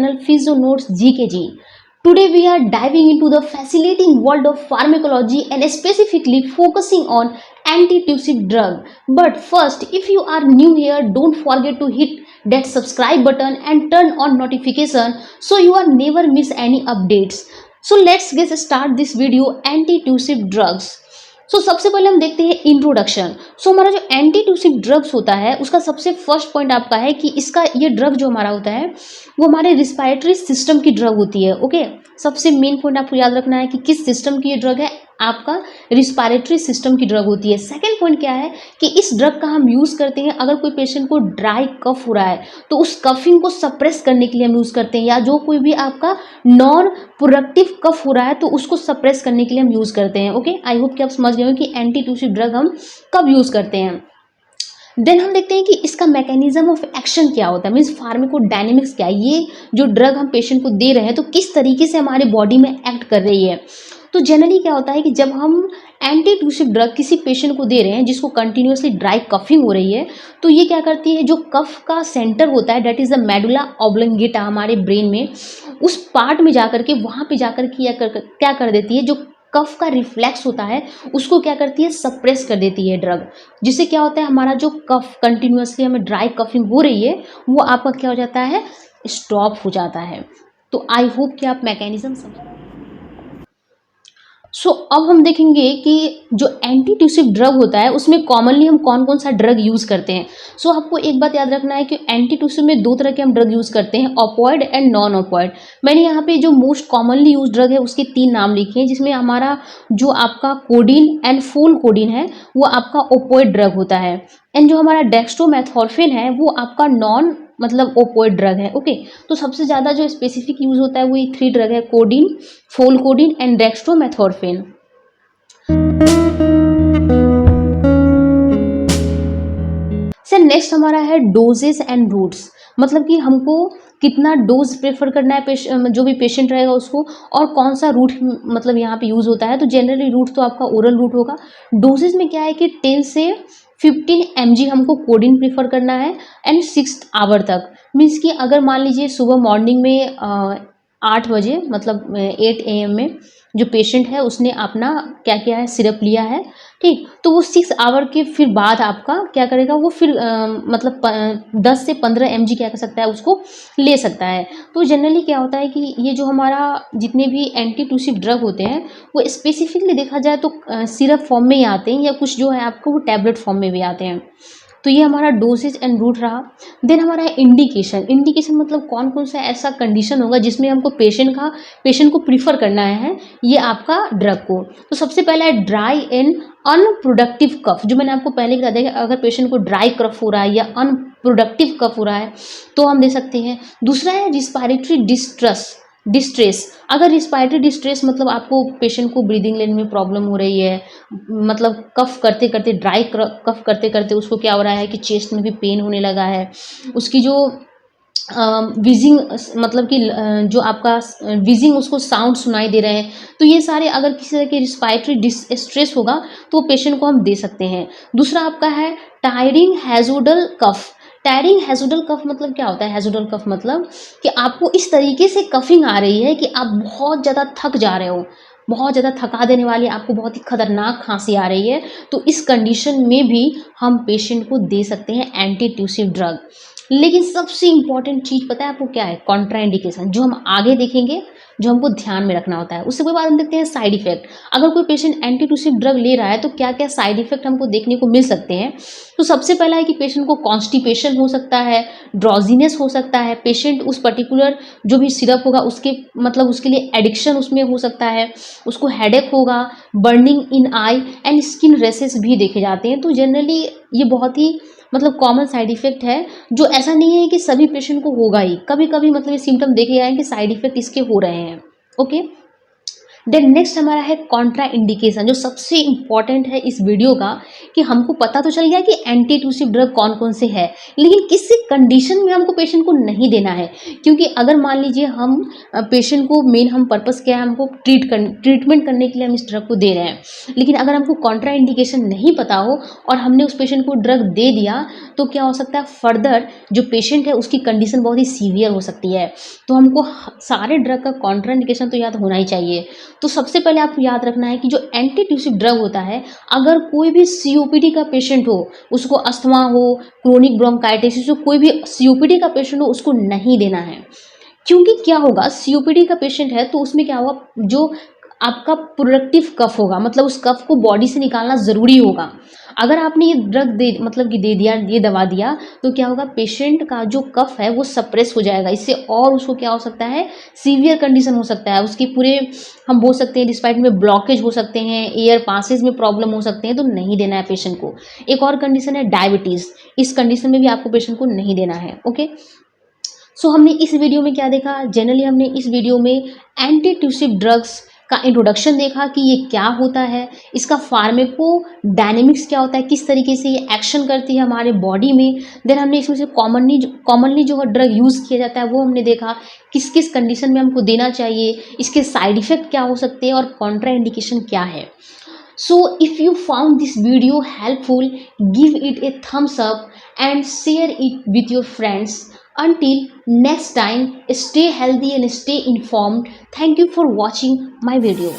channel Physio Notes GKG. Today we are diving into the fascinating world of pharmacology and specifically focusing on antitussive drug. But first, if you are new here, don't forget to hit that subscribe button and turn on notification so you are never miss any updates. So let's get start this video antitussive drugs. सबसे पहले हम देखते हैं introduction. हमारा जो antitussive drugs होता है उसका सबसे फर्स्ट पॉइंट आपका है कि इसका ये ड्रग जो हमारा होता है वो हमारे रिस्पायरेटरी सिस्टम की ड्रग होती है। ओके, सबसे मेन पॉइंट आपको याद रखना है कि किस सिस्टम की ये ड्रग है, आपका रिस्पायरेटरी सिस्टम की ड्रग होती है। सेकेंड पॉइंट क्या है कि इस ड्रग का हम यूज़ करते हैं अगर कोई पेशेंट को ड्राई कफ हो रहा है तो उस कफिंग को सप्रेस करने के लिए हम यूज़ करते हैं, या जो कोई भी आपका नॉन प्रोडक्टिव कफ हो रहा है तो उसको सप्रेस करने के लिए हम यूज़ करते हैं। ओके, आई होप कि आप समझ गए हो कि एंटीट्यूसिव ड्रग हम कब यूज़ करते हैं। देन हम देखते हैं कि इसका मैकेनिज्म ऑफ एक्शन क्या होता है, मीन्स फार्माकोडायनेमिक्स क्या है, ये जो ड्रग हम पेशेंट को दे रहे हैं तो किस तरीके से हमारे बॉडी में एक्ट कर रही है। तो जनरली क्या होता है कि जब हम एंटीट्यूसिव ड्रग किसी पेशेंट को दे रहे हैं जिसको कंटिन्यूसली ड्राई कफिंग हो रही है तो ये क्या करती है, जो कफ का सेंटर होता है that is the medulla oblongata हमारे ब्रेन में, उस पार्ट में जाकर के वहाँ पे जाकर के क्या कर देती है, जो कफ का रिफ्लेक्स होता है उसको क्या करती है, सप्रेस कर देती है ड्रग, जिससे क्या होता है हमारा जो कफ कंटिन्यूसली हमें ड्राई कफिंग हो रही है वो आपका क्या हो जाता है, स्टॉप हो जाता है। तो आई होप कि आप मैकेनिज्म समझ। अब हम देखेंगे कि जो एंटीट्यूसिव ड्रग होता है उसमें कॉमनली हम कौन कौन सा ड्रग यूज़ करते हैं। आपको एक बात याद रखना है कि एंटीट्यूसिव में दो तरह के हम ड्रग यूज़ करते हैं, ऑपोइड एंड नॉन ऑपोइड। मैंने यहाँ पे जो मोस्ट कॉमनली यूज ड्रग है उसके 3 नाम लिखे हैं, जिसमें हमारा जो आपका कोडीन एंड फूल कोडीन है वो आपका ओपोइड ड्रग होता है, एंड जो हमारा डेक्स्ट्रोमेथॉर्फिन है वो आपका नॉन मतलब ओपोइड ड्रग है। ओके, तो सबसे ज़्यादा जो स्पेसिफिक यूज़ होता है वो ये 3 ड्रग है, कोडीन, फोल कोडीन एंड डेक्स्ट्रोमेथॉर्फिन। सर नेक्स्ट हमारा है डोजेस एंड रूट्स, मतलब कि हमको कितना डोज प्रेफर करना है जो भी पेशेंट रहेगा उसको, और कौन सा रूट मतलब यहाँ पे यूज़ होता है। तो जनरली रूट तो आपका ओरल रूट होगा। डोजेज में क्या है कि 10 से 15 mg हमको कोडिन प्रेफर करना है एंड 6 आवर तक, मीन्स कि अगर मान लीजिए सुबह मॉर्निंग में 8 बजे मतलब 8 AM में जो पेशेंट है उसने अपना क्या किया है, सिरप लिया है, ठीक, तो वो 6 आवर के फिर बाद आपका क्या करेगा, वो फिर मतलब 10 से 15 mg क्या कर सकता है उसको ले सकता है। तो जनरली क्या होता है कि ये जो हमारा जितने भी एंटीट्यूसिव ड्रग होते हैं वो स्पेसिफिकली देखा जाए तो सिरप फॉर्म में ही आते हैं, या कुछ जो है आपको वो टैबलेट फॉर्म में भी आते हैं। तो ये हमारा डोसेज एंड रूट रहा। देन हमारा है इंडिकेशन। इंडिकेशन मतलब कौन कौन सा ऐसा कंडीशन होगा जिसमें हमको पेशेंट को प्रीफर करना है ये आपका ड्रग को। तो सबसे पहला है ड्राई एंड अनप्रोडक्टिव कफ, जो मैंने आपको पहले बता दिया, अगर पेशेंट को ड्राई कफ हो रहा है या अनप्रोडक्टिव कफ हो रहा है तो हम दे सकते हैं। दूसरा है रिस्पायरेटरी डिस्ट्रेस, अगर रिस्पायरेटरी डिस्ट्रेस मतलब आपको पेशेंट को ब्रीदिंग लेने में प्रॉब्लम हो रही है, मतलब कफ करते करते ड्राई कफ करते करते उसको क्या हो रहा है कि चेस्ट में भी पेन होने लगा है, उसकी जो विजिंग मतलब कि जो आपका विजिंग उसको साउंड सुनाई दे रहे हैं, तो ये सारे अगर किसी तरह के रिस्पायरेटरी डिस्ट्रेस होगा तो पेशेंट को हम दे सकते हैं। दूसरा आपका है टायरिंग हैजोडल कफ। टायरिंग हैजोडल कफ मतलब क्या होता है, हैजोडल कफ मतलब कि आपको इस तरीके से कफिंग आ रही है कि आप बहुत ज़्यादा थक जा रहे हो, बहुत ज़्यादा थका देने वाली, आपको बहुत ही खतरनाक खांसी आ रही है, तो इस कंडीशन में भी हम पेशेंट को दे सकते हैं एंटीट्यूसिव ड्रग। लेकिन सबसे इंपॉर्टेंट चीज़ पता है आपको क्या है, कॉन्ट्राइंडिकेशन, जो हम आगे देखेंगे, जो हमको ध्यान में रखना होता है। उससे कोई बात हम देखते हैं साइड इफेक्ट। अगर कोई पेशेंट एंटीट्यूसिव ड्रग ले रहा है तो क्या क्या साइड इफेक्ट हमको देखने को मिल सकते हैं। तो सबसे पहला है कि पेशेंट को कॉन्स्टिपेशन हो सकता है, ड्रॉजीनेस हो सकता है, पेशेंट उस पर्टिकुलर जो भी सिरप होगा उसके मतलब उसके लिए एडिक्शन उसमें हो सकता है, उसको हेडेक होगा, burning in eye and skin rashes भी देखे जाते हैं। तो जनरली ये बहुत ही मतलब कॉमन साइड इफेक्ट है, जो ऐसा नहीं है कि सभी पेशेंट को होगा ही, कभी कभी मतलब ये सिम्टम देखे जाए कि साइड इफेक्ट इसके हो रहे हैं। ओके, देन नेक्स्ट हमारा है कॉन्ट्रा इंडिकेशन, जो सबसे इंपॉर्टेंट है इस वीडियो का, कि हमको पता तो चल गया कि एंटी ट्यूसिव ड्रग कौन कौन से है, लेकिन किस कंडीशन में हमको पेशेंट को नहीं देना है। क्योंकि अगर मान लीजिए हम पेशेंट को, मेन हम पर्पस क्या है, हमको ट्रीटमेंट करने के लिए हम इस ड्रग को दे रहे हैं, लेकिन अगर हमको कॉन्ट्रा इंडिकेशन नहीं पता हो और हमने उस पेशेंट को ड्रग दे दिया, तो क्या हो सकता है, फर्दर जो पेशेंट है उसकी कंडीशन बहुत ही सीवियर हो सकती है। तो हमको सारे ड्रग का कॉन्ट्रा इंडिकेशन तो याद होना ही चाहिए। तो सबसे पहले आपको याद रखना है कि जो एंटी ट्यूसिव ड्रग होता है, अगर कोई भी सीओपीडी का पेशेंट हो, उसको अस्थमा हो, क्रोनिक ब्रोंकाइटिस हो, कोई भी सीओपीडी का पेशेंट हो, उसको नहीं देना है। क्योंकि क्या होगा, सीओपीडी का पेशेंट है तो उसमें क्या होगा, जो आपका प्रोडक्टिव कफ होगा, मतलब उस कफ को बॉडी से निकालना ज़रूरी होगा। अगर आपने ये ड्रग दे मतलब कि दे दिया, ये दवा दिया, तो क्या होगा, पेशेंट का जो कफ है वो सप्रेस हो जाएगा। इससे और उसको क्या हो सकता है, सीवियर कंडीशन हो सकता है, उसके पूरे हम बोल सकते हैं डिस्पाइट में ब्लॉकेज हो सकते हैं, एयर पासेज में प्रॉब्लम हो सकते हैं, तो नहीं देना है पेशेंट को। एक और कंडीशन है डायबिटीज़, इस कंडीशन में भी आपको पेशेंट को नहीं देना है। ओके, सो हमने इस वीडियो में क्या देखा, जनरली हमने इस वीडियो में एंटी ट्यूसिव ड्रग्स का इंट्रोडक्शन देखा कि ये क्या होता है, इसका फार्मेको डायनेमिक्स क्या होता है, किस तरीके से ये एक्शन करती है हमारे बॉडी में। देन हमने इसमें से कॉमनली जो ड्रग यूज़ किया जाता है वो हमने देखा, किस किस कंडीशन में हमको देना चाहिए, इसके साइड इफ़ेक्ट क्या हो सकते हैं और कॉन्ट्रा इंडिकेशन क्या है। So if you found this video helpful, give it a thumbs up and share it with your friends. Until next time, stay healthy and stay informed. Thank you for watching my video.